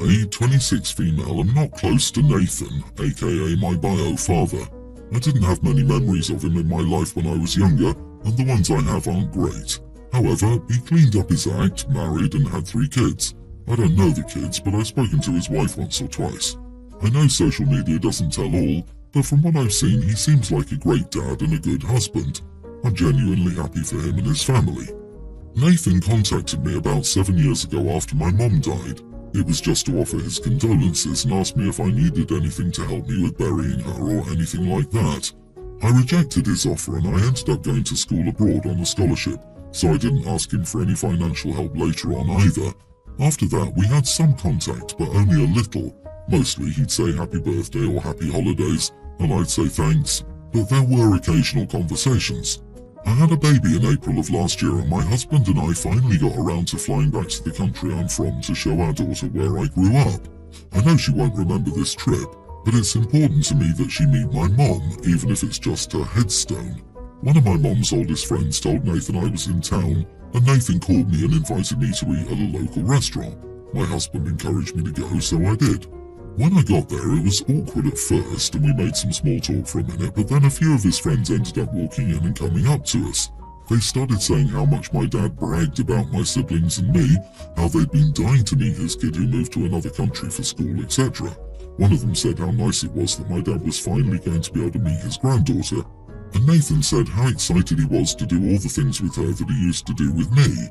I, 26 female, am not close to Nathan, aka my bio father. I didn't have many memories of him in my life when I was younger, and the ones I have aren't great. However, he cleaned up his act, married, and had 3 kids. I don't know the kids, but I've spoken to his wife once or twice. I know social media doesn't tell all, but from what I've seen, he seems like a great dad and a good husband. I'm genuinely happy for him and his family. Nathan contacted me about 7 years ago after my mom died. It was just to offer his condolences and ask me if I needed anything to help me with burying her or anything like that. I rejected his offer and I ended up going to school abroad on a scholarship, so I didn't ask him for any financial help later on either. After that, we had some contact, but only a little. Mostly he'd say happy birthday or happy holidays, and I'd say thanks, but there were occasional conversations. I had a baby in April of last year and my husband and I finally got around to flying back to the country I'm from to show our daughter where I grew up. I know she won't remember this trip, but it's important to me that she meet my mom, even if it's just a headstone. One of my mom's oldest friends told Nathan I was in town, and Nathan called me and invited me to eat at a local restaurant. My husband encouraged me to go, so I did. When I got there, it was awkward at first and we made some small talk for a minute, but then a few of his friends ended up walking in and coming up to us. They started saying how much my dad bragged about my siblings and me, how they'd been dying to meet his kid who moved to another country for school, etc. One of them said how nice it was that my dad was finally going to be able to meet his granddaughter, and Nathan said how excited he was to do all the things with her that he used to do with me.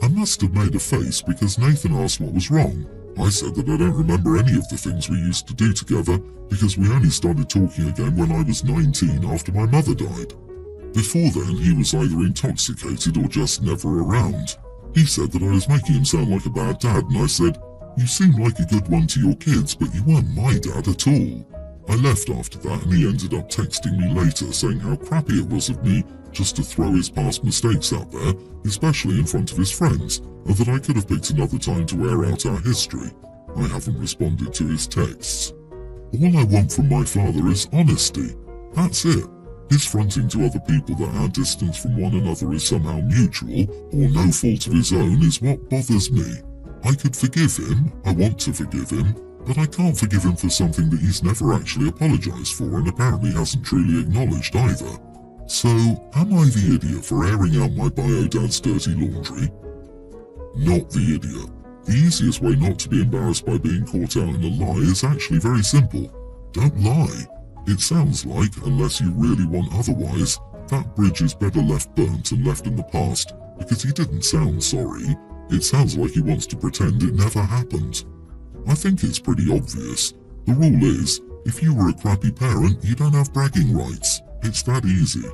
I must have made a face because Nathan asked what was wrong. I said that I don't remember any of the things we used to do together because we only started talking again when I was 19 after my mother died. Before then, he was either intoxicated or just never around. He said that I was making him sound like a bad dad, and I said, "You seem like a good one to your kids, but you weren't my dad at all." I left after that and he ended up texting me later saying how crappy it was of me just to throw his past mistakes out there, especially in front of his friends, and that I could have picked another time to air out our history. I haven't responded to his texts. All I want from my father is honesty. That's it. His fronting to other people that our distance from one another is somehow mutual, or no fault of his own, is what bothers me. I could forgive him, I want to forgive him, but I can't forgive him for something that he's never actually apologised for and apparently hasn't truly acknowledged either. So, am I the idiot for airing out my bio dad's dirty laundry? Not the idiot. The easiest way not to be embarrassed by being caught out in a lie is actually very simple. Don't lie. It sounds like, unless you really want otherwise, that bridge is better left burnt and left in the past, because he didn't sound sorry. It sounds like he wants to pretend it never happened. I think it's pretty obvious. The rule is, if you were a crappy parent, you don't have bragging rights. It's that easy.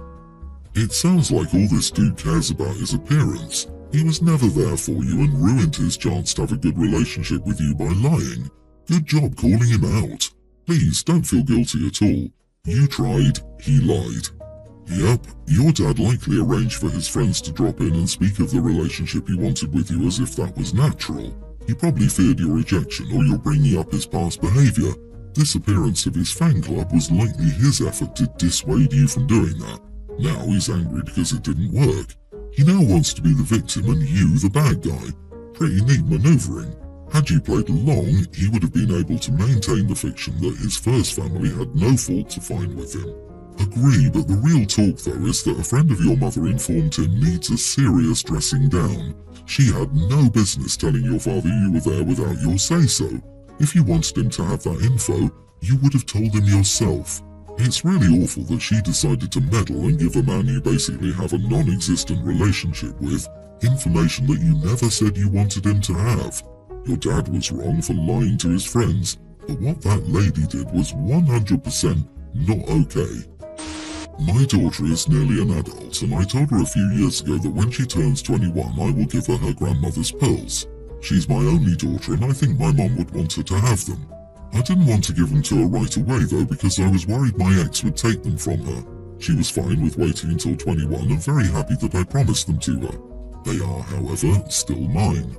It sounds like all this dude cares about is appearance. He was never there for you and ruined his chance to have a good relationship with you by lying. Good job calling him out. Please don't feel guilty at all. You tried, he lied. Yep, your dad likely arranged for his friends to drop in and speak of the relationship he wanted with you as if that was natural. He probably feared your rejection or your bringing up his past behaviour. This appearance of his fan club was likely his effort to dissuade you from doing that. Now he's angry because it didn't work. He now wants to be the victim and you the bad guy. Pretty neat manoeuvring. Had you played along, he would have been able to maintain the fiction that his first family had no fault to find with him. Agree, but the real talk though is that a friend of your mother informed him needs a serious dressing down. She had no business telling your father you were there without your say-so. If you wanted him to have that info, you would have told him yourself. It's really awful that she decided to meddle and give a man you basically have a non-existent relationship with information that you never said you wanted him to have. Your dad was wrong for lying to his friends, but what that lady did was 100% not okay. My daughter is nearly an adult, and I told her a few years ago that when she turns 21 I will give her her grandmother's pills. She's my only daughter and I think my mom would want her to have them. I didn't want to give them to her right away though because I was worried my ex would take them from her. She was fine with waiting until 21 and very happy that I promised them to her. They are, however, still mine.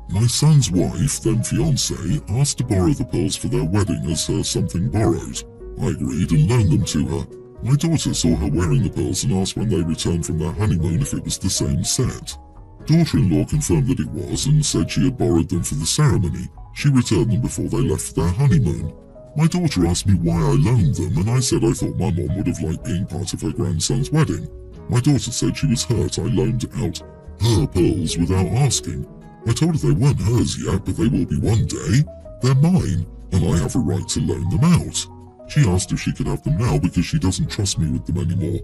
My son's wife, then fiancée, asked to borrow the pills for their wedding as her something borrowed. I agreed and loaned them to her. My daughter saw her wearing the pills and asked when they returned from their honeymoon if it was the same set. Daughter-in-law confirmed that it was and said she had borrowed them for the ceremony. She returned them before they left for their honeymoon. My daughter asked me why I loaned them, and I said I thought my mom would have liked being part of her grandson's wedding. My daughter said she was hurt I loaned out her pearls without asking. I told her they weren't hers yet, but they will be one day. They're mine, and I have a right to loan them out. She asked if she could have them now because she doesn't trust me with them anymore.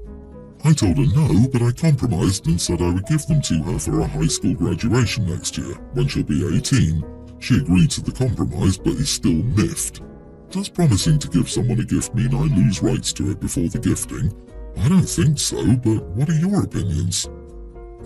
I told her no, but I compromised and said I would give them to her for her high school graduation next year, when she'll be 18. She agreed to the compromise, but is still miffed. Does promising to give someone a gift mean I lose rights to it before the gifting? I don't think so, but what are your opinions?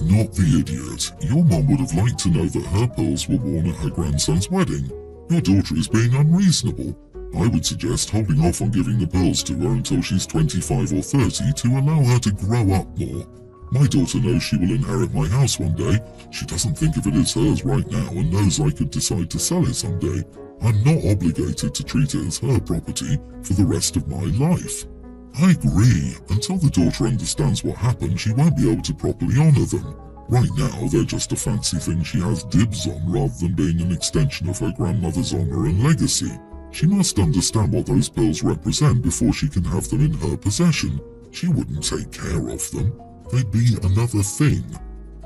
Not the idiot. Your mom would have liked to know that her pearls were worn at her grandson's wedding. Your daughter is being unreasonable. I would suggest holding off on giving the pearls to her until she's 25 or 30 to allow her to grow up more. My daughter knows she will inherit my house one day. She doesn't think of it as hers right now and knows I could decide to sell it someday. I'm not obligated to treat it as her property for the rest of my life. I agree. Until the daughter understands what happened, she won't be able to properly honour them. Right now, they're just a fancy thing she has dibs on rather than being an extension of her grandmother's honour and legacy. She must understand what those pearls represent before she can have them in her possession. She wouldn't take care of them. They'd be another thing.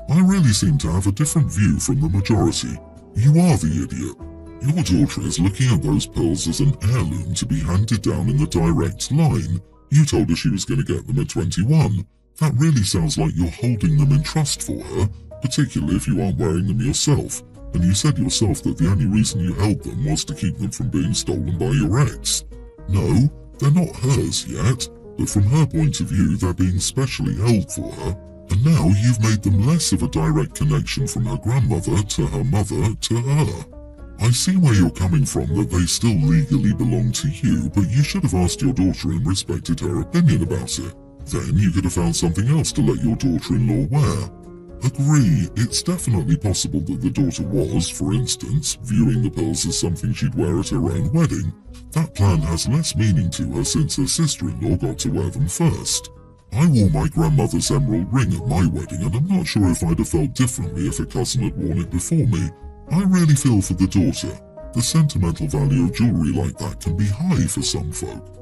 I really seem to have a different view from the majority. You are the idiot. Your daughter is looking at those pearls as an heirloom to be handed down in the direct line. You told her she was going to get them at 21. That really sounds like you're holding them in trust for her, particularly if you aren't wearing them yourself. And you said yourself that the only reason you held them was to keep them from being stolen by your ex. No, they're not hers yet, but from her point of view they're being specially held for her. And now you've made them less of a direct connection from her grandmother to her mother to her. I see where you're coming from, that they still legally belong to you, but you should have asked your daughter and respected her opinion about it. Then you could have found something else to let your daughter-in-law wear. Agree, it's definitely possible that the daughter was, for instance, viewing the pearls as something she'd wear at her own wedding. That plan has less meaning to her since her sister-in-law got to wear them first. I wore my grandmother's emerald ring at my wedding, and I'm not sure if I'd have felt differently if a cousin had worn it before me. I really feel for the daughter. The sentimental value of jewellery like that can be high for some folk.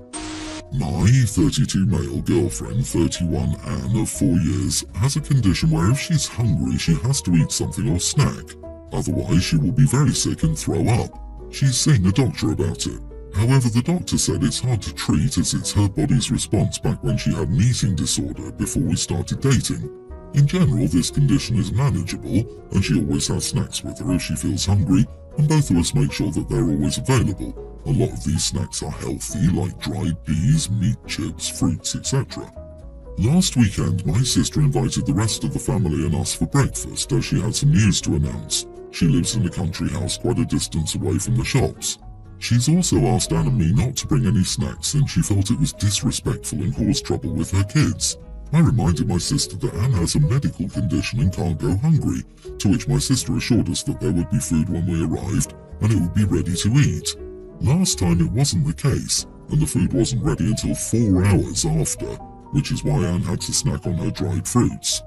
My 32 male girlfriend, 31 Anne of 4 years, has a condition where if she's hungry she has to eat something or snack. Otherwise she will be very sick and throw up. She's seeing a doctor about it. However, the doctor said it's hard to treat as it's her body's response back when she had an eating disorder before we started dating. In general, this condition is manageable, and she always has snacks with her if she feels hungry, and both of us make sure that they're always available. A lot of these snacks are healthy, like dried peas, meat chips, fruits, etc. Last weekend, my sister invited the rest of the family and us for breakfast as she had some news to announce. She lives in a country house quite a distance away from the shops. She's also asked Anne and me not to bring any snacks since she felt it was disrespectful and caused trouble with her kids. I reminded my sister that Anne has a medical condition and can't go hungry, to which my sister assured us that there would be food when we arrived and it would be ready to eat. Last time it wasn't the case, and the food wasn't ready until 4 hours after, which is why Anne had to snack on her dried fruits.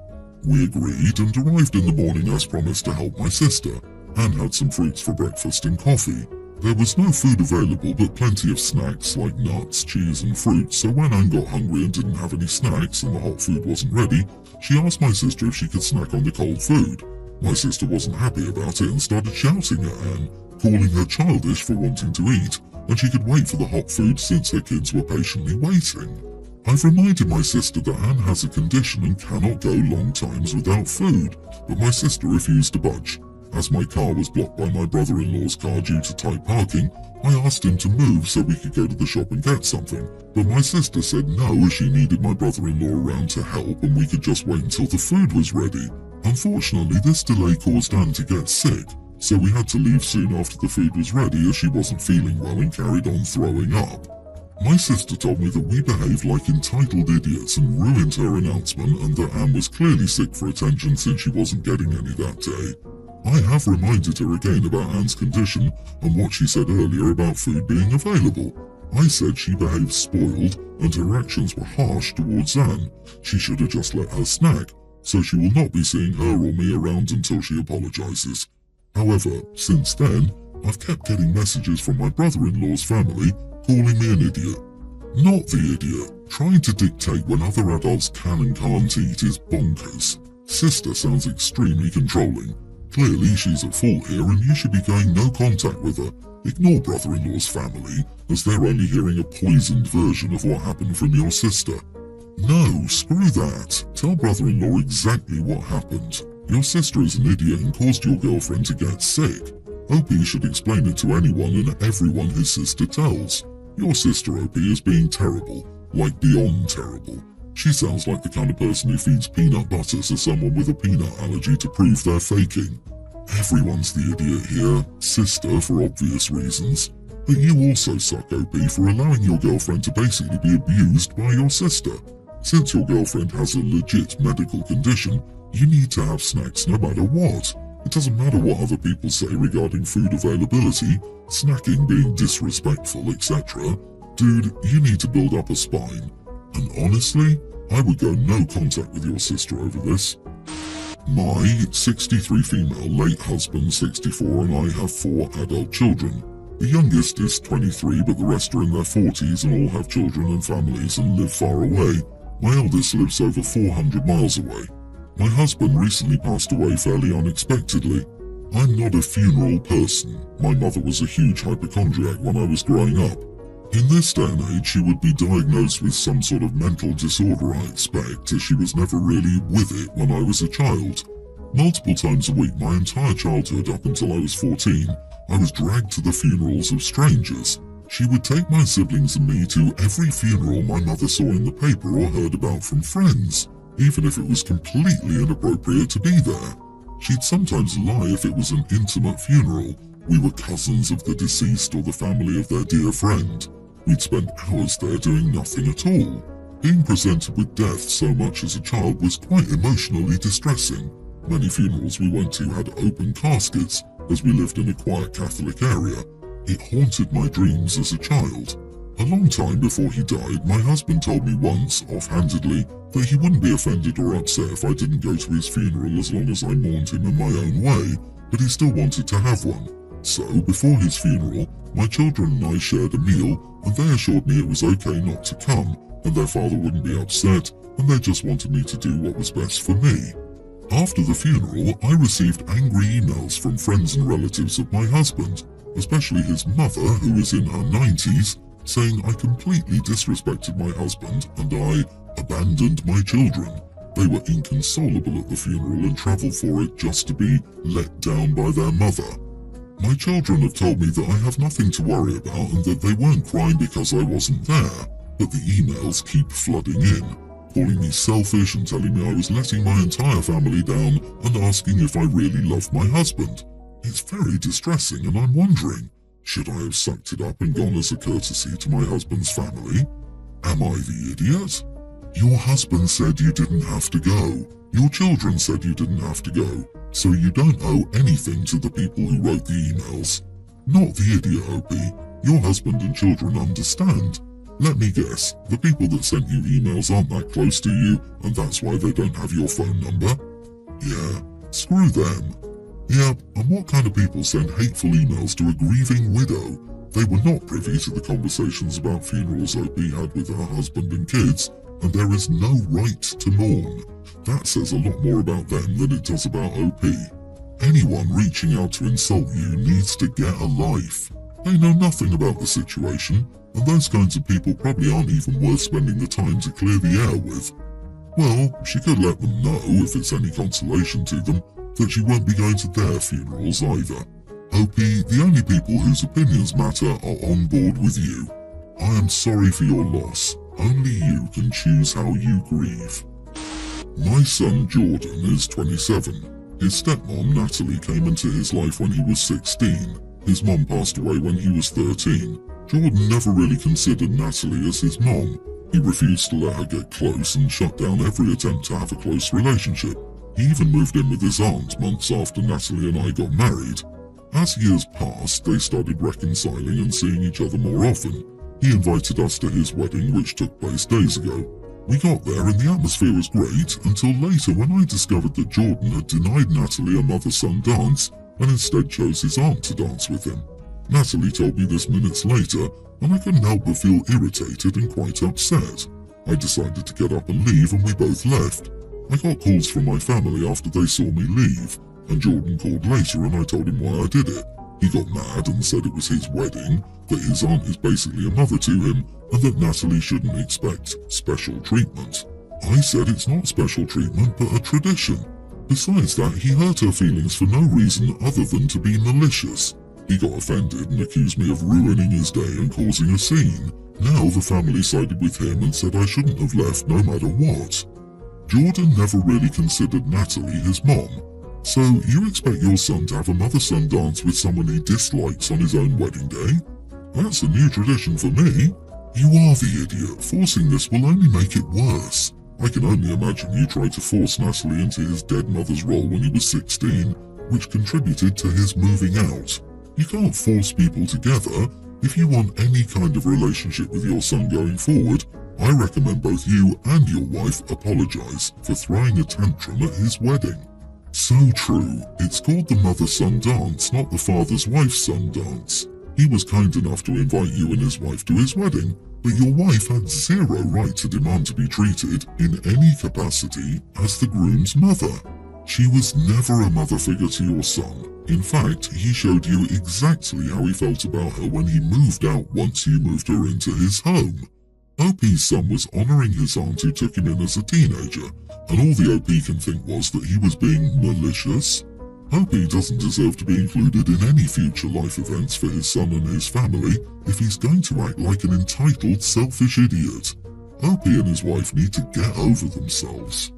We agreed and arrived in the morning as promised to help my sister. Anne had some fruits for breakfast and coffee. There was no food available but plenty of snacks like nuts, cheese and fruit, so when Anne got hungry and didn't have any snacks and the hot food wasn't ready, she asked my sister if she could snack on the cold food. My sister wasn't happy about it and started shouting at Anne, calling her childish for wanting to eat, and she could wait for the hot food since her kids were patiently waiting. I've reminded my sister that Anne has a condition and cannot go long times without food, but my sister refused to budge. As my car was blocked by my brother-in-law's car due to tight parking, I asked him to move so we could go to the shop and get something, but my sister said no as she needed my brother-in-law around to help and we could just wait until the food was ready. Unfortunately, this delay caused Anne to get sick, so we had to leave soon after the food was ready as she wasn't feeling well and carried on throwing up. My sister told me that we behaved like entitled idiots and ruined her announcement and that Anne was clearly sick for attention since she wasn't getting any that day. I have reminded her again about Anne's condition and what she said earlier about food being available. I said she behaved spoiled and her actions were harsh towards Anne. She should have just let her snack, so she will not be seeing her or me around until she apologises. However, since then, I've kept getting messages from my brother-in-law's family calling me an idiot. Not the idiot. Trying to dictate when other adults can and can't eat is bonkers. Sister sounds extremely controlling. Clearly she's at fault here and you should be going no contact with her. Ignore brother-in-law's family, as they're only hearing a poisoned version of what happened from your sister. No, screw that. Tell brother-in-law exactly what happened. Your sister is an idiot and caused your girlfriend to get sick. OP should explain it to anyone and everyone his sister tells. Your sister OP is being terrible, like beyond terrible. She sounds like the kind of person who feeds peanut butter to someone with a peanut allergy to prove they're faking. Everyone's the idiot here, sister for obvious reasons. But you also suck OP for allowing your girlfriend to basically be abused by your sister. Since your girlfriend has a legit medical condition, you need to have snacks no matter what. It doesn't matter what other people say regarding food availability, snacking being disrespectful, etc. Dude, you need to build up a spine. And honestly, I would go no contact with your sister over this. My 63 female late husband 64 and I have 4 adult children. The youngest is 23 but the rest are in their 40s and all have children and families and live far away. My eldest lives over 400 miles away. My husband recently passed away fairly unexpectedly. I'm not a funeral person. My mother was a huge hypochondriac when I was growing up. In this day and age, she would be diagnosed with some sort of mental disorder, I expect, as she was never really with it when I was a child. Multiple times a week my entire childhood up until I was 14, I was dragged to the funerals of strangers. She would take my siblings and me to every funeral my mother saw in the paper or heard about from friends, even if it was completely inappropriate to be there. She'd sometimes lie if it was an intimate funeral. We were cousins of the deceased or the family of their dear friend. We'd spend hours there doing nothing at all. Being presented with death so much as a child was quite emotionally distressing. Many funerals we went to had open caskets, as we lived in a quiet Catholic area. It haunted my dreams as a child. A long time before he died, my husband told me once, offhandedly, that he wouldn't be offended or upset if I didn't go to his funeral as long as I mourned him in my own way, but he still wanted to have one. So, before his funeral, my children and I shared a meal, and they assured me it was okay not to come, and their father wouldn't be upset, and they just wanted me to do what was best for me. After the funeral, I received angry emails from friends and relatives of my husband, especially his mother, who is in her 90s, saying I completely disrespected my husband and I abandoned my children. They were inconsolable at the funeral and travelled for it just to be let down by their mother. My children have told me that I have nothing to worry about and that they weren't crying because I wasn't there, but the emails keep flooding in, calling me selfish and telling me I was letting my entire family down and asking if I really loved my husband. It's very distressing and I'm wondering, should I have sucked it up and gone as a courtesy to my husband's family? Am I the idiot? Your husband said you didn't have to go. Your children said you didn't have to go. So you don't owe anything to the people who wrote the emails. Not the idiot, OP. Your husband and children understand. Let me guess, the people that sent you emails aren't that close to you, and that's why they don't have your phone number? Yeah, screw them. Yep, and what kind of people send hateful emails to a grieving widow? They were not privy to the conversations about funerals OP had with her husband and kids, and there is no right to mourn. That says a lot more about them than it does about OP. Anyone reaching out to insult you needs to get a life. They know nothing about the situation, and those kinds of people probably aren't even worth spending the time to clear the air with. Well, she could let them know, if it's any consolation to them, that she won't be going to their funerals either. OP, the only people whose opinions matter are on board with you. I am sorry for your loss. Only you can choose how you grieve. My son Jordan is 27. His stepmom Natalie came into his life when he was 16. His mom passed away when he was 13. Jordan never really considered Natalie as his mom. He refused to let her get close and shut down every attempt to have a close relationship. He even moved in with his aunt months after Natalie and I got married. As years passed, they started reconciling and seeing each other more often. He invited us to his wedding, which took place days ago. We got there and the atmosphere was great until later when I discovered that Jordan had denied Natalie a mother-son dance and instead chose his aunt to dance with him. Natalie told me this minutes later, and I couldn't help but feel irritated and quite upset. I decided to get up and leave, and we both left. I got calls from my family after they saw me leave, and Jordan called later and I told him why I did it. He got mad and said it was his wedding, that his aunt is basically a mother to him, and that Natalie shouldn't expect special treatment. I said it's not special treatment, but a tradition. Besides that, he hurt her feelings for no reason other than to be malicious. He got offended and accused me of ruining his day and causing a scene. Now the family sided with him and said I shouldn't have left no matter what. Jordan never really considered Natalie his mom. So you expect your son to have a mother-son dance with someone he dislikes on his own wedding day? That's a new tradition for me. You are the idiot. Forcing this will only make it worse. I can only imagine you tried to force Natalie into his dead mother's role when he was 16, which contributed to his moving out. You can't force people together. If you want any kind of relationship with your son going forward, I recommend both you and your wife apologize for throwing a tantrum at his wedding. So true. It's called the mother-son dance, not the father's-wife-son dance. He was kind enough to invite you and his wife to his wedding, but your wife had zero right to demand to be treated in any capacity as the groom's mother. She was never a mother figure to your son. In fact, he showed you exactly how he felt about her when he moved out once you moved her into his home. OP's son was honouring his aunt who took him in as a teenager, and all the OP can think was that he was being malicious. OP doesn't deserve to be included in any future life events for his son and his family if he's going to act like an entitled, selfish idiot. OP and his wife need to get over themselves.